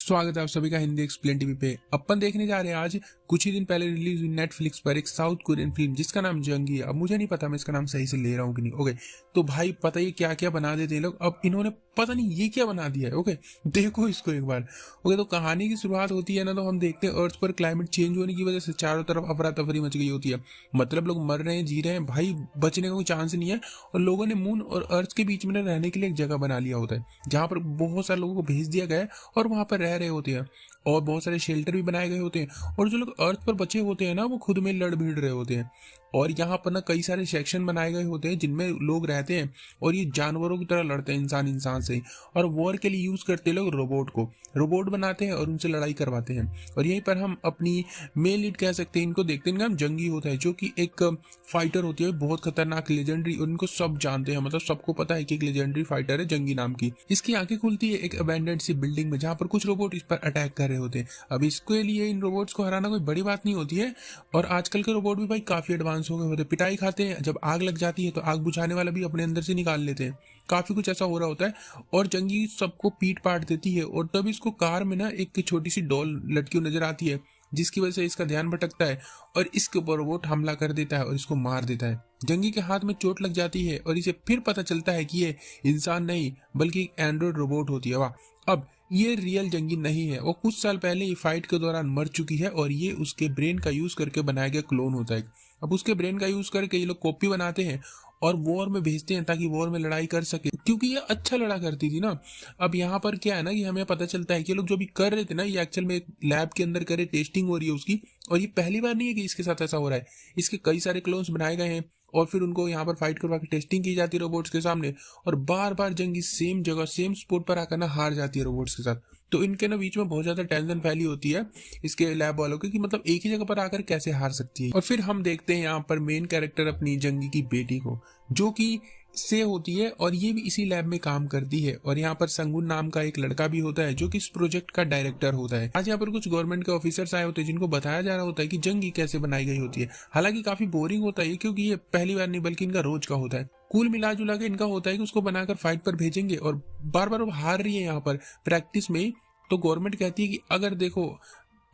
स्वागत है आप सभी का हिंदी एक्सप्लेन टीवी पे। अपन देखने जा रहे हैं आज कुछ ही दिन पहले रिलीज हुई नेटफ्लिक्स पर एक साउथ कोरियन फिल्म जिसका नाम जंगी है। अब मुझे नहीं पता मैं इसका नाम सही से ले रहा हूँ कि नहीं। ओके, तो भाई पता ही क्या क्या बना देते हैं लोग। अब इन्होंने पता नहीं ये क्या बना दिया है। ओके, देखो इसको एक बार। ओके, तो कहानी की शुरुआत होती है ना, तो हम देखते हैं अर्थ पर क्लाइमेट चेंज होने की वजह से चारों तरफ अफरा तफरी मच गई होती है। मतलब लोग मर रहे हैं, जी रहे हैं भाई, बचने का कोई चांस नहीं है। और लोगों ने मून और अर्थ के बीच में रहने के लिए एक जगह बना लिया होता है जहां पर बहुत सारे लोगों को भेज दिया गया है और वहां पर रह रहे होते हैं। और बहुत सारे शेल्टर भी बनाए गए होते हैं और जो लोग अर्थ पर बचे होते हैं ना, वो खुद में लड़ भिड़ रहे होते हैं। और यहाँ पर ना कई सारे सेक्शन बनाए गए होते हैं जिनमें लोग रहते हैं और ये जानवरों की तरह लड़ते हैं, इंसान इंसान से। और वॉर के लिए यूज करते हैं लोग रोबोट को, रोबोट बनाते हैं और उनसे लड़ाई करवाते हैं। और यहीं पर हम अपनी मेन लीड कह सकते हैं, इनको देखते हैं। इनका नाम जंगी होता है, जो कि एक फाइटर होती है, बहुत खतरनाक लेजेंडरी, और इनको सब जानते हैं। मतलब सबको पता है कि एक लेजेंडरी फाइटर है जंगी नाम की। इसकी आंखें खुलती है एक अबैंडन्ड सी बिल्डिंग में जहां पर कुछ रोबोट इस पर अटैक कर रहे होते हैं। अब इसके लिए इन रोबोट्स को हराना कोई बड़ी बात नहीं होती है। और आजकल के रोबोट भी भाई काफी एडवांस हो गए होते हैं, पिटाई खाते हैं। जब आग लग जाती है तो आग बुझाने वाला भी अपने अंदर से निकाल लेते हैं। काफी कुछ ऐसा हो रहा होता है और जंगी सबको पीट पाट देती है। और तब इसको कार में ना एक छोटी सी डॉल लटकी नजर आती है, जिसकी वजह से इसका ध्यान भटकता है और इसके ऊपर रोबोट हमला कर देता है और इसको मार देता है। जंगी के हाथ में चोट लग जाती है और इसे फिर पता चलता है कि ये इंसान नहीं बल्कि एक एंड्रॉइड रोबोट होती है। वाह, अब ये रियल जंगी नहीं है, वो कुछ साल पहले ही फाइट के दौरान मर चुकी है और ये उसके ब्रेन का यूज करके बनाया गया क्लोन होता है। अब उसके ब्रेन का यूज करके ये लोग कॉपी बनाते हैं और वॉर में भेजते हैं ताकि वॉर में लड़ाई कर सके, क्योंकि ये अच्छा लड़ा करती थी ना। अब यहाँ पर क्या है ना कि हमें पता चलता है कि लोग जो भी कर रहे थे ना, ये एक्चुअल में एक लैब के अंदर करे, टेस्टिंग हो रही है उसकी। और ये पहली बार नहीं है कि इसके साथ ऐसा हो रहा है, इसके कई सारे क्लोन्स बनाए गए हैं और फिर उनको यहाँ पर फाइट करवा के टेस्टिंग की जाती है रोबोट्स के सामने। और बार बार जंगी सेम जगह सेम स्पॉट पर आकर ना हार जाती है रोबोट्स के साथ। तो इनके ना बीच में बहुत ज्यादा टेंशन फैली होती है इसके लैब वालों की, कि मतलब एक ही जगह पर आकर कैसे हार सकती है। और फिर हम देखते हैं यहाँ पर मेन कैरेक्टर अपनी जंगी की बेटी को, जो कि से होती है और ये भी इसी लैब में काम करती है। और यहाँ पर संगुन नाम का एक लड़का भी होता है जो कि इस प्रोजेक्ट का डायरेक्टर होता है। आज यहाँ पर कुछ गवर्नमेंट के ऑफिसर्स आए होते हैं जिनको बताया जा रहा होता है कि जंगी कैसे बनाई गई होती है। हालांकि काफी बोरिंग होता है क्योंकि ये पहली बार नहीं बल्कि इनका रोज का होता है। कुल मिला जुला के इनका होता है कि उसको बनाकर फाइट पर भेजेंगे और बार बार वो हार रही है यहाँ पर प्रैक्टिस में। तो गवर्नमेंट कहती है कि अगर देखो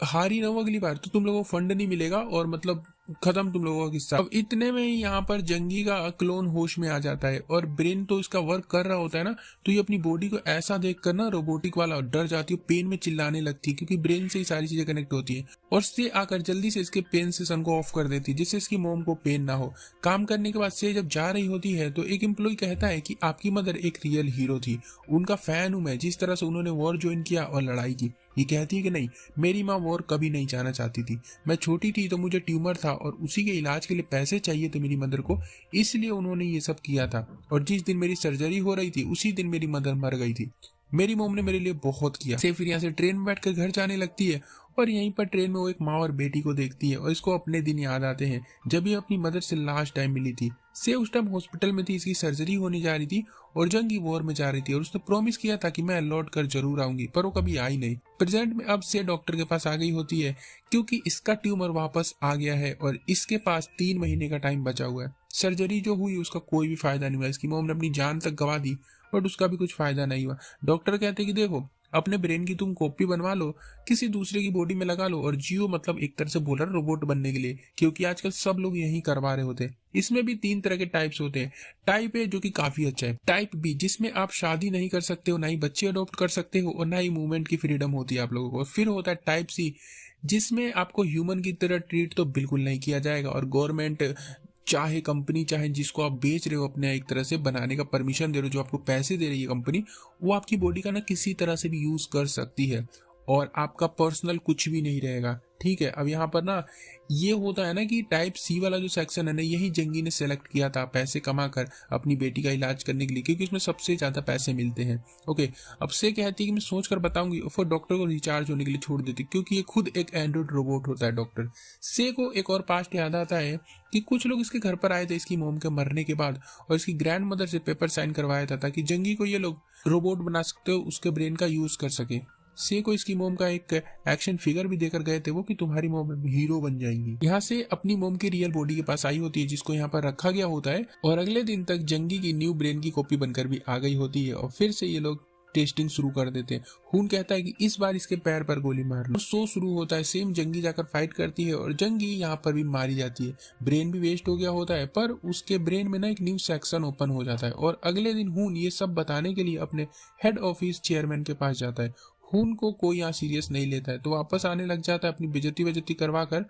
हारी ना हो अगली बार तो तुम लोगों को फंड नहीं मिलेगा और मतलब खत्म तुम लोगों का किस्सा। अब इतने में ही यहाँ पर जंगी का क्लोन होश में आ जाता है और ब्रेन तो इसका वर्क कर रहा होता है ना, तो ये अपनी बॉडी को ऐसा देखकर ना रोबोटिक वाला डर जाती है, पेन में चिल्लाने लगती है क्योंकि ब्रेन से ही सारी चीजें कनेक्ट होती है। और से आकर जल्दी से इसके पेन सेशन को ऑफ कर देती है जिससे इसकी मोम को पेन ना हो। काम करने के बाद से जब जा रही होती है तो एक एम्प्लॉय कहता है कि आपकी मदर एक रियल हीरो थी, उनका फैन हूं मैं, जिस तरह से उन्होंने वॉर ज्वाइन किया और लड़ाई की। ये कहती है कि नहीं, मेरी माँ वॉर कभी नहीं जाना चाहती थी, मैं छोटी थी तो मुझे ट्यूमर था और उसी के इलाज के लिए पैसे चाहिए थे मेरी मदर को, इसलिए उन्होंने ये सब किया था। और जिस दिन मेरी सर्जरी हो रही थी उसी दिन मेरी मदर मर गई थी। मेरी मोम ने मेरे लिए बहुत किया। से फिर यहाँ से ट्रेन में बैठकर घर जाने लगती है और यहीं पर ट्रेन में वो एक माँ और बेटी को देखती है और इसको अपने दिन याद आते हैं जब ये अपनी मदर से लास्ट टाइम मिली थी। से उस टाइम हॉस्पिटल में थी, इसकी सर्जरी होने जा रही थी और जंगी वॉर में जा रही थी और उसने प्रॉमिस किया था कि मैं लौट कर जरूर आऊंगी, पर वो कभी आई नहीं। प्रेजेंट में अब से डॉक्टर के पास आ गई होती है क्योंकि इसका ट्यूमर वापस आ गया है और इसके पास 3 महीने का टाइम बचा हुआ है। सर्जरी जो हुई उसका कोई भी फायदा नहीं हुआ, इसकी मोम ने अपनी जान तक गवा दी बट उसका भी कुछ फायदा नहीं हुआ। डॉक्टर कहते हैं कि देखो, अपने ब्रेन की तुम कॉपी बनवा लो, किसी दूसरे की बॉडी में लगा लो और जियो, मतलब एक तरह से बोला रोबोट बनने के लिए, क्योंकि आजकल सब लोग यही करवा रहे होते हैं। इसमें भी 3 तरह के टाइप्स होते हैं। टाइप ए जो कि काफी अच्छा है, टाइप बी जिसमें आप शादी नहीं कर सकते हो, ना ही बच्चे अडॉप्ट कर सकते हो और ना ही मूवमेंट की फ्रीडम होती है आप लोगों को। फिर होता है टाइप सी जिसमें आपको ह्यूमन की तरह ट्रीट तो बिल्कुल नहीं किया जाएगा और गवर्नमेंट चाहे कंपनी चाहे जिसको आप बेच रहे हो अपने एक तरह से बनाने का परमिशन दे रहे हो, जो आपको पैसे दे रही है कंपनी, वो आपकी बॉडी का ना किसी तरह से भी यूज कर सकती है और आपका पर्सनल कुछ भी नहीं रहेगा। ठीक है, अब यहाँ पर ना ये होता है ना कि टाइप सी वाला जो सेक्शन है ना, यही जंगी ने सेलेक्ट किया था पैसे कमाकर अपनी बेटी का इलाज करने के लिए, क्योंकि इसमें सबसे ज्यादा पैसे मिलते हैं। ओके, अब से कहती है कि मैं सोच कर बताऊंगी और फिर डॉक्टर को रिचार्ज होने के लिए छोड़ देती, क्योंकि ये खुद एक एंड्रॉइड रोबोट होता है डॉक्टर। से को एक और पास्ट याद आता है कि कुछ लोग इसके घर पर आए थे इसकी मोम के मरने के बाद और इसकी ग्रैंड मदर से पेपर साइन करवाया था ताकि जंगी को ये लोग रोबोट बना सकते हो, उसके ब्रेन का यूज कर सके। से को इसकी मोम का एक एक्शन फिगर भी देकर गए थे वो, कि तुम्हारी मोम हीरो बन जाएंगी। यहाँ से अपनी मोम की रियल बॉडी के पास आई होती है जिसको यहाँ पर रखा गया होता है और अगले दिन तक जंगी की न्यू ब्रेन की कॉपी बनकर भी आ गई होती है और फिर से ये लोग टेस्टिंग शुरू कर देते हैं। खून कहता है कि इस बार इसके पैर पर गोली मार लो। शो शुरू होता है, सेम जंगी जाकर फाइट करती है और जंगी यहाँ पर भी मारी जाती है। ब्रेन भी वेस्ट हो गया होता है, पर उसके ब्रेन में ना एक न्यू सेक्शन ओपन हो जाता है और अगले दिन खून ये सब बताने के लिए अपने हेड ऑफिस चेयरमैन के पास जाता है। खून को कोई यहाँ सीरियस नहीं लेता है, तो वापस आने लग जाता है अपनी बेइज्जती करवा कर,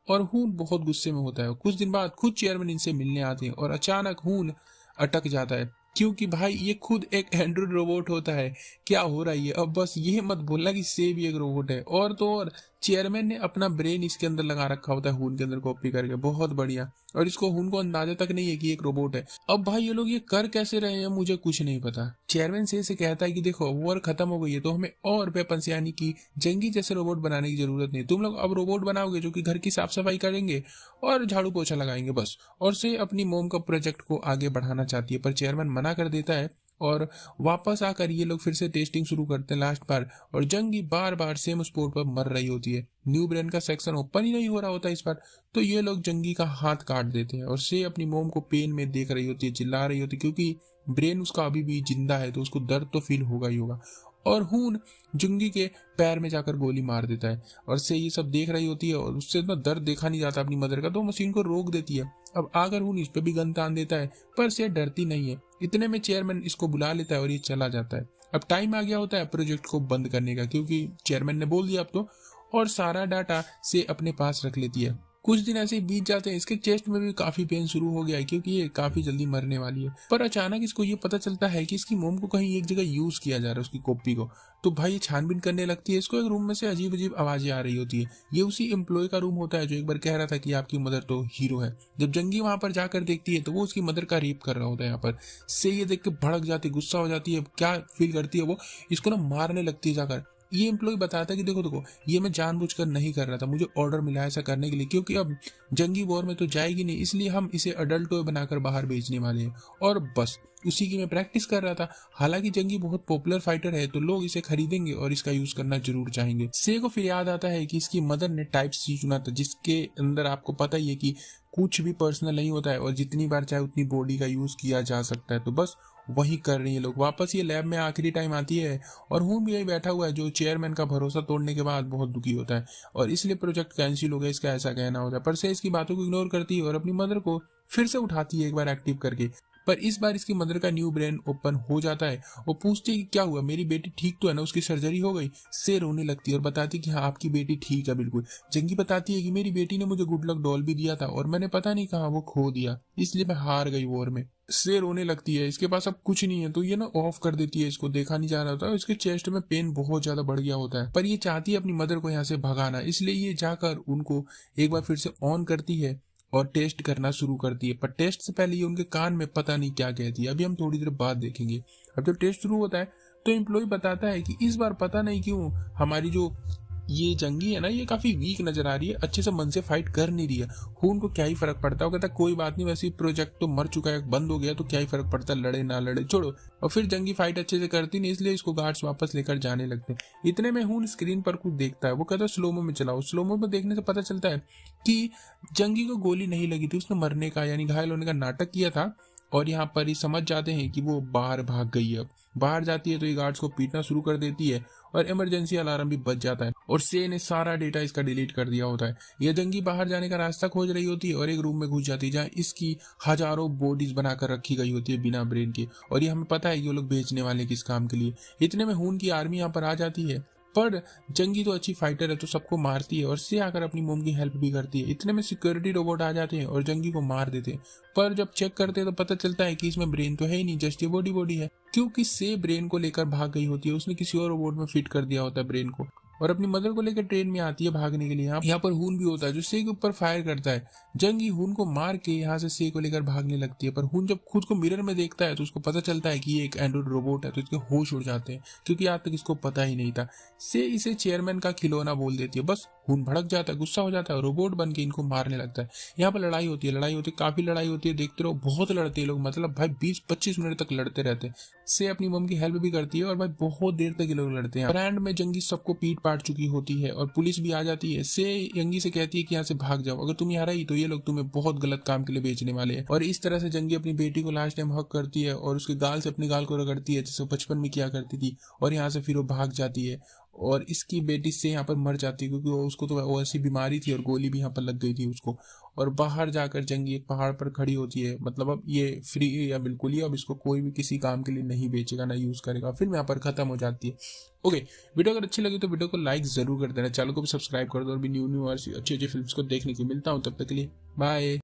और खून बहुत गुस्से में होता है। कुछ दिन बाद खुद चेयरमैन इनसे मिलने आते हैं और अचानक खून अटक जाता है, क्योंकि भाई ये खुद एक एंड्रॉइड रोबोट होता है। क्या हो रहा है ये? अब बस ये मत बोलना कि से भी एक रोबोट है। और तो और चेयरमैन ने अपना ब्रेन इसके अंदर लगा रखा होता है खून के अंदर कॉपी करके, बहुत बढ़िया। और इसको खून को अंदाजा तक नहीं है कि एक रोबोट है। अब भाई ये लोग ये कर कैसे रहे हैं मुझे कुछ नहीं पता। चेयरमैन से कहता है कि देखो वॉर खत्म हो गई है, तो हमें और वेपन्स यानी कि जंगी जैसे रोबोट बनाने की जरूरत नहीं। तुम लोग अब रोबोट बनाओगे जो कि घर की साफ सफाई करेंगे और झाड़ू पोछा लगाएंगे बस। और से अपनी मोम का प्रोजेक्ट को आगे बढ़ाना चाहती है, पर चेयरमैन मना कर देता है। और वापस आकर ये लोग फिर से टेस्टिंग शुरू करते हैं लास्ट बार, और जंगी बार बार सेम स्पॉट पर मर रही होती है। न्यू ब्रेन का सेक्शन ओपन ही नहीं हो रहा होता इस बार, तो ये लोग जंगी का हाथ काट देते हैं और से अपनी मोम को पेन में देख रही होती है, चिल्ला रही होती है, क्योंकि ब्रेन उसका अभी भी जिंदा है तो उसको दर्द तो फील होगा ही होगा। और खून जंगी के पैर में जाकर गोली मार देता है और से ये सब देख रही होती है और उससे इतना दर्द देखा नहीं जाता अपनी मदर का, तो मशीन को रोक देती है। अब आकर खून इस पे भी गन तान देता है, पर से डरती नहीं है। इतने में चेयरमैन इसको बुला लेता है और ये चला जाता है। अब टाइम आ गया होता है प्रोजेक्ट को बंद करने का, क्योंकि चेयरमैन ने बोल दिया अब तो, और सारा डाटा से अपने पास रख लेती है। कुछ दिन ऐसे ही बीत जाते हैं। इसके चेस्ट में भी काफी पेन शुरू हो गया है, क्योंकि ये काफी जल्दी मरने वाली है। पर अचानक इसको ये पता चलता है कि इसकी मोम को कहीं एक जगह यूज किया जा रहा है, उसकी कॉपी को। तो भाई ये छानबीन करने लगती है। इसको एक रूम में से अजीब अजीब आवाजें आ रही होती है। ये उसी एम्प्लॉय का रूम होता है जो एक बार कह रहा था कि आपकी मदर तो हीरो है। जब जंगी वहां पर जाकर देखती है तो वो उसकी मदर का रेप कर रहा होता है यहाँ पर। से ये देख के भड़क जाती है, गुस्सा हो जाती है। क्या फील करती है वो? इसको ना मारने लगती है जाकर। ये एम्प्लॉय बताता है कि देखो देखो ये मैं जानबूझकर नहीं कर रहा था, मुझे ऑर्डर मिला ऐसा करने के लिए, क्योंकि अब जंगी वॉर में तो जाएगी नहीं, इसलिए हम इसे अडल्ट टॉय बनाकर बाहर बेचने वाले हैं। और बस उसी की मैं प्रैक्टिस कर रहा था। हालांकि जंगी बहुत पॉपुलर फाइटर है, तो लोग इसे खरीदेंगे और इसका यूज करना जरूर चाहेंगे। से को फिर याद आता है कि इसकी मदर ने टाइप सी चुना था, जिसके अंदर आपको पता ही है कि कुछ भी पर्सनल नहीं होता है और जितनी बार चाहे उतनी बॉडी का यूज किया जा सकता है। तो बस वही कर रही है लोग। वापस ये लैब में आखिरी टाइम आती है और हून भी यही बैठा हुआ है, जो चेयरमैन का भरोसा तोड़ने के बाद बहुत दुखी होता है और इसलिए प्रोजेक्ट कैंसिल हो गया, इसका ऐसा कहना होता है। पर से इसकी बातों को इग्नोर करती है और अपनी मदर को फिर से उठाती है एक बार एक्टिव करके। पर इस बार इसकी मदर का न्यू ब्रेन ओपन हो जाता है। वो पूछती है कि क्या हुआ, मेरी बेटी ठीक तो है ना, उसकी सर्जरी हो गई? से रोने लगती है और बताती है कि हाँ आपकी बेटी ठीक है बिल्कुल। जंगी बताती है कि मेरी बेटी ने मुझे गुड लक डॉल भी दिया था और मैंने पता नहीं कहाँ वो खो दिया, इसलिए मैं हार गई वॉर में। से रोने लगती है, इसके पास अब कुछ नहीं है, तो ये ना ऑफ कर देती है। इसको देखा नहीं जा रहा होता है, इसके चेस्ट में पेन बहुत ज्यादा बढ़ गया होता है। पर ये चाहती है अपनी मदर को यहाँ से भगाना, इसलिए ये जाकर उनको एक बार फिर से ऑन करती है और टेस्ट करना शुरू करती है। पर टेस्ट से पहले ये उनके कान में पता नहीं क्या कहती है, अभी हम थोड़ी देर बाद देखेंगे। अब जब टेस्ट शुरू होता है तो एम्प्लॉय बताता है कि इस बार पता नहीं क्यों हमारी जो ये जंगी है ना, ये काफी वीक नजर आ रही है, अच्छे से मन से फाइट कर नहीं रही है। खून को क्या ही फर्क पड़ता है, वो कहता कोई बात नहीं, वैसे प्रोजेक्ट तो मर चुका है, बंद हो गया, तो क्या ही फर्क पड़ता है, लड़े ना लड़े छोड़ो। और फिर जंगी फाइट अच्छे से करती नहीं, इसलिए इसको गार्ड्स वापस लेकर जाने लगते हैं। इतने में खून स्क्रीन पर कुछ देखता है, वो कहता है स्लोमो में चलाओ। स्लोमो में देखने से पता चलता है कि जंगी को गोली नहीं लगी थी, उसने मरने का यानी घायल होने का नाटक किया था। और यहाँ पर ही समझ जाते हैं कि वो बाहर भाग गई है। अब बाहर जाती है तो ये गार्ड्स को पीटना शुरू कर देती है और इमरजेंसी अलार्म भी बज जाता है और से ने सारा डेटा इसका डिलीट कर दिया होता है। यह जंगी बाहर जाने का रास्ता खोज रही होती है और एक रूम में घुस जाती है जहाँ इसकी हजारों बॉडीज बनाकर रखी गई होती है बिना ब्रेन के, और ये हमें पता है कि वो लोग बेचने वाले किस काम के लिए। इतने में खून की आर्मी यहाँ पर आ जाती है, पर जंगी तो अच्छी फाइटर है तो सबको मारती है और से आकर अपनी मोम की हेल्प भी करती है। इतने में सिक्योरिटी रोबोट आ जाते हैं और जंगी को मार देते हैं। पर जब चेक करते हैं तो पता चलता है कि इसमें ब्रेन तो है ही नहीं, जस्ट ये बॉडी है, क्योंकि से ब्रेन को लेकर भाग गई होती है। उसने किसी और रोबोट में फिट कर दिया होता है ब्रेन को और अपनी मदर को लेकर ट्रेन में आती है भागने के लिए। यहाँ पर खून भी होता है जो से के ऊपर फायर करता है। जंगी खून को मार के यहाँ से को लेकर भागने लगती है, पर खून जब खुद को मिरर में देखता है तो उसको पता चलता है कि ये एक एंड्रॉइड रोबोट है, तो इसके होश उड़ जाते हैं, क्योंकि आज तक इसको पता ही नहीं था। से इसे चेयरमैन का खिलौना बोल देती है। बस खून भड़क जाता है, गुस्सा हो जाता है, रोबोट बन के इनको मारने लगता है। यहाँ पर लड़ाई होती है, काफी लड़ाई होती है, देखते रहो बहुत लड़ते हैं लोग, मतलब भाई 20-25 मिनट तक लड़ते रहते हैं। से अपनी मम की हेल्प भी करती है और भाई बहुत देर तक ये लोग लड़ते हैं। और एंड में जंगी सबको पीट पाट चुकी होती है और पुलिस भी आ जाती है। से जंगी से कहती है कि यहाँ से भाग जाओ, अगर तुम यहाँ रही तो ये लोग तुम्हें बहुत गलत काम के लिए बेचने वाले हैं। और इस तरह से जंगी अपनी बेटी को लास्ट टाइम हक करती है और उसके गाल से अपने गाल को रगड़ती है जैसे बचपन में किया करती थी, और यहाँ से फिर वो भाग जाती है। और इसकी बेटी से यहाँ पर मर जाती है क्योंकि उसको तो वो ऐसी बीमारी थी और गोली भी यहाँ पर लग गई थी उसको। और बाहर जाकर जंगी एक पहाड़ पर खड़ी होती है, मतलब अब ये फ्री है या बिल्कुल ही, अब इसको कोई भी किसी काम के लिए नहीं बेचेगा ना यूज करेगा। फिल्म यहाँ पर खत्म हो जाती है। ओके, वीडियो अगर अच्छी लगी तो वीडियो को लाइक जरूर कर देना, चैनल को भी सब्सक्राइब कर दो और भी न्यू और अच्छी अच्छी फिल्म को देखने को मिलता हूँ। तब तक के लिए बाय।